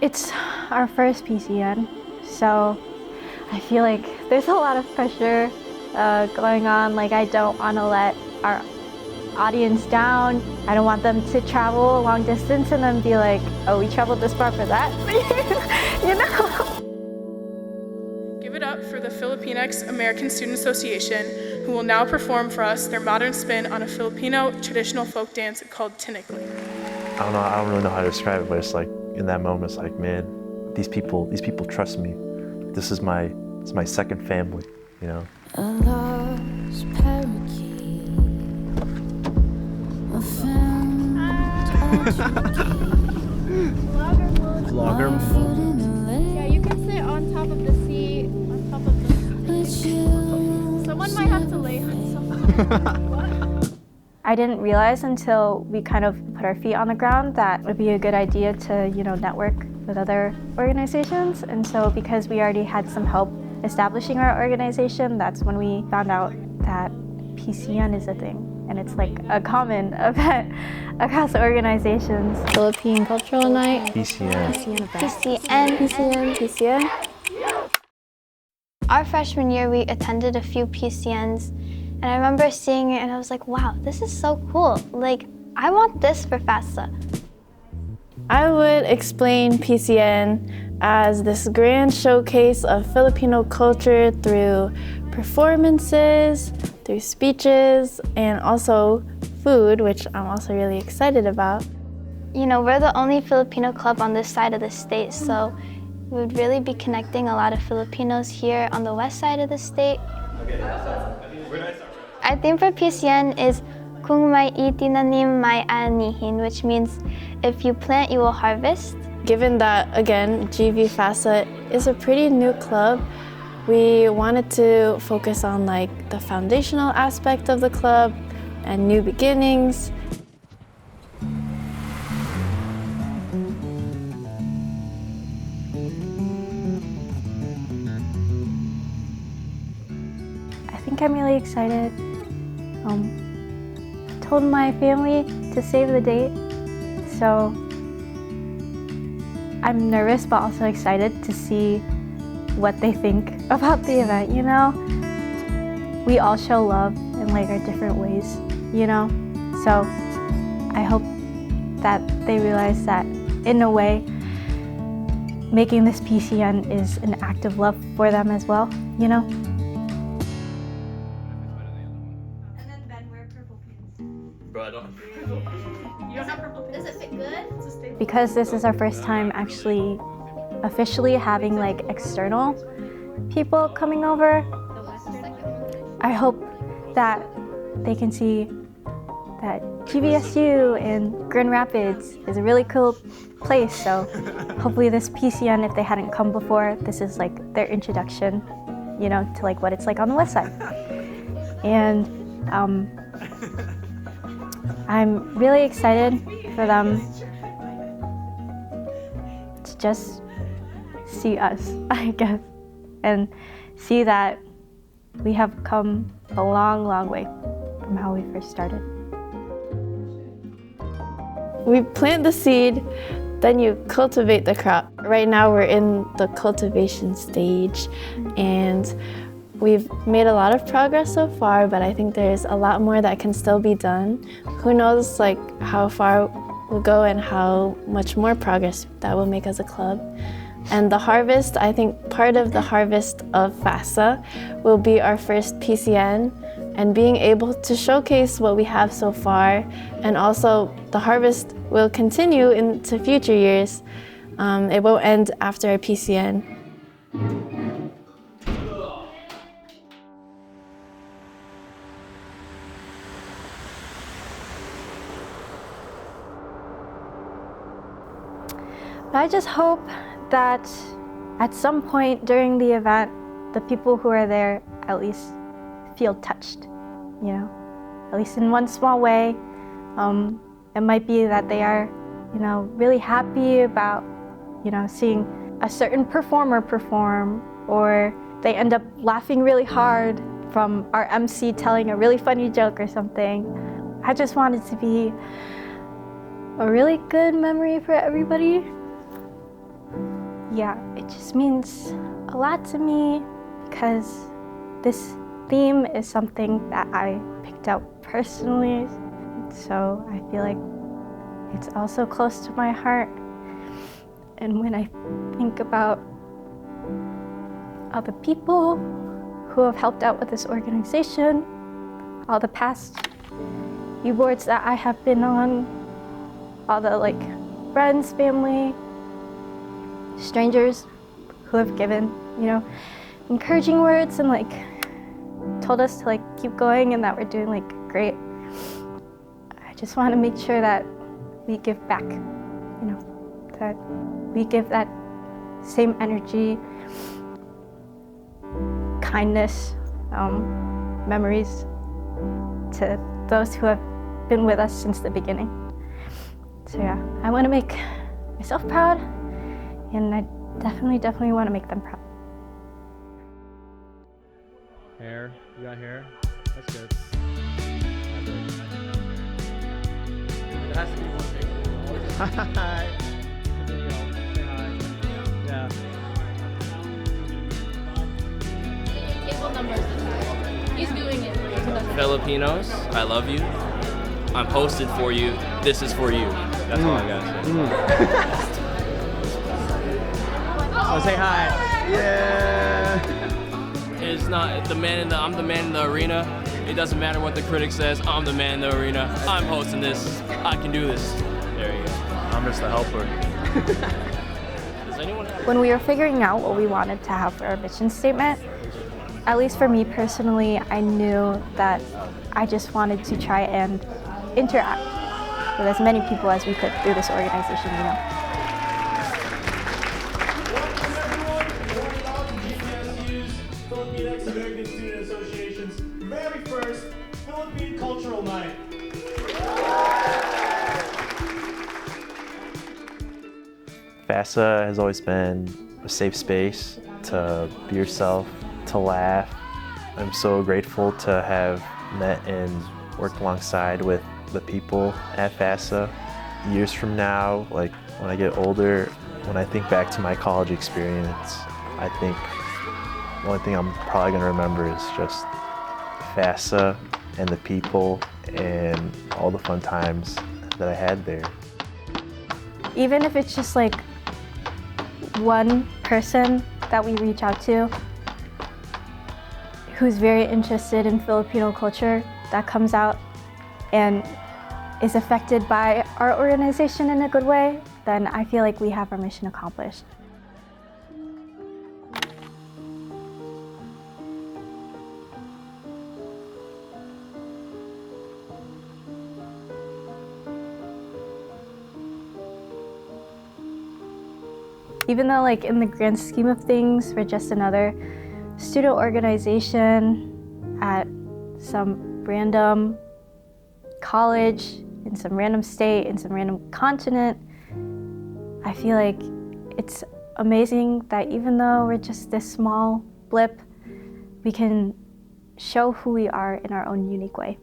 It's our first PCN, so I feel like there's a lot of pressure going on. Like, I don't want to let our audience down. I don't want them to travel a long distance and then be like, oh, we traveled this far for that? You know? Give it up for the Filipinx American Student Association, who will now perform for us their modern spin on a Filipino traditional folk dance called tinikling. I don't really know how to describe it, but it's like, in that moment, it's like, man, these people trust me. It's my second family, you know? A lost parakeet, a found Vlogger mode. Yeah, you can sit on top of the seat, on top of the seat. Someone might have to lay on something. I didn't realize until we kind of put our feet on the ground that it would be a good idea to, network with other organizations. And so because we already had some help establishing our organization, that's when we found out that PCN is a thing. And it's like a common event across organizations. Philippine Culture Night. PCN. PCN. Our freshman year, we attended a few PCNs, and I remember seeing it and I was like, wow, this is so cool. Like, I want this for FASA. I would explain PCN as this grand showcase of Filipino culture through performances, through speeches, and also food, which I'm also really excited about. We're the only Filipino club on this side of the state, so we would really be connecting a lot of Filipinos here on the west side of the state. Our theme for PCN is Kung may itinanim may anihin, which means if you plant, you will harvest. Given that, again, FASA is a pretty new club, we wanted to focus on the foundational aspect of the club and new beginnings. I think I'm really excited. Told my family to save the date, so I'm nervous but also excited to see what they think about the event, We all show love in our different ways, So I hope that they realize that in a way, making this PCN is an act of love for them as well, Because this is our first time actually officially having external people coming over, I hope that they can see that GVSU in Grand Rapids is a really cool place. So hopefully this PCN, if they hadn't come before, this is their introduction, to what it's like on the west side. And I'm really excited for them to just see us, I guess, and see that we have come a long, long way from how we first started. We plant the seed, then you cultivate the crop. Right now we're in the cultivation stage, and we've made a lot of progress so far, but I think there's a lot more that can still be done. Who knows how far we'll go and how much more progress that will make as a club. And the harvest, I think part of the harvest of FASA will be our first PCN, and being able to showcase what we have so far, and also the harvest will continue into future years. It won't end after our PCN. I just hope that at some point during the event, the people who are there at least feel touched, at least in one small way. It might be that they are, really happy about, seeing a certain performer perform, or they end up laughing really hard from our MC telling a really funny joke or something. I just want it to be a really good memory for everybody. Yeah, it just means a lot to me because this theme is something that I picked out personally. So I feel like it's also close to my heart. And when I think about all the people who have helped out with this organization, all the past few boards that I have been on, all the friends, family, strangers who have given, encouraging words and told us to keep going and that we're doing great. I just want to make sure that we give back, that we give that same energy, kindness, memories to those who have been with us since the beginning. So yeah, I want to make myself proud, and I definitely want to make them proud. Hair, you got hair? That's good. It has to be one picture. Hi. Say hi. Yeah. Table numbers. He's doing it. Filipinos, I love you. I'm hosted for you. This is for you. That's all I gotta say. Oh, say hi. Yeah. It's not I'm the man in the arena. It doesn't matter what the critic says. I'm the man in the arena. I'm hosting this. I can do this. There you go. I'm just the helper. Does anyone have When we were figuring out what we wanted to have for our mission statement, at least for me personally, I knew that I just wanted to try and interact with as many people as we could through this organization, GVSU's Filipinx American Student Association's very first Philippine Cultural Night. FASA has always been a safe space to be yourself, to laugh. I'm so grateful to have met and worked alongside with the people at FASA. Years from now, when I get older, when I think back to my college experience, I think the only thing I'm probably going to remember is just FASA and the people and all the fun times that I had there. Even if it's just one person that we reach out to who's very interested in Filipino culture, that comes out and is affected by our organization in a good way, then I feel like we have our mission accomplished. Even though in the grand scheme of things, we're just another student organization at some random college, in some random state, in some random continent, I feel like it's amazing that even though we're just this small blip, we can show who we are in our own unique way.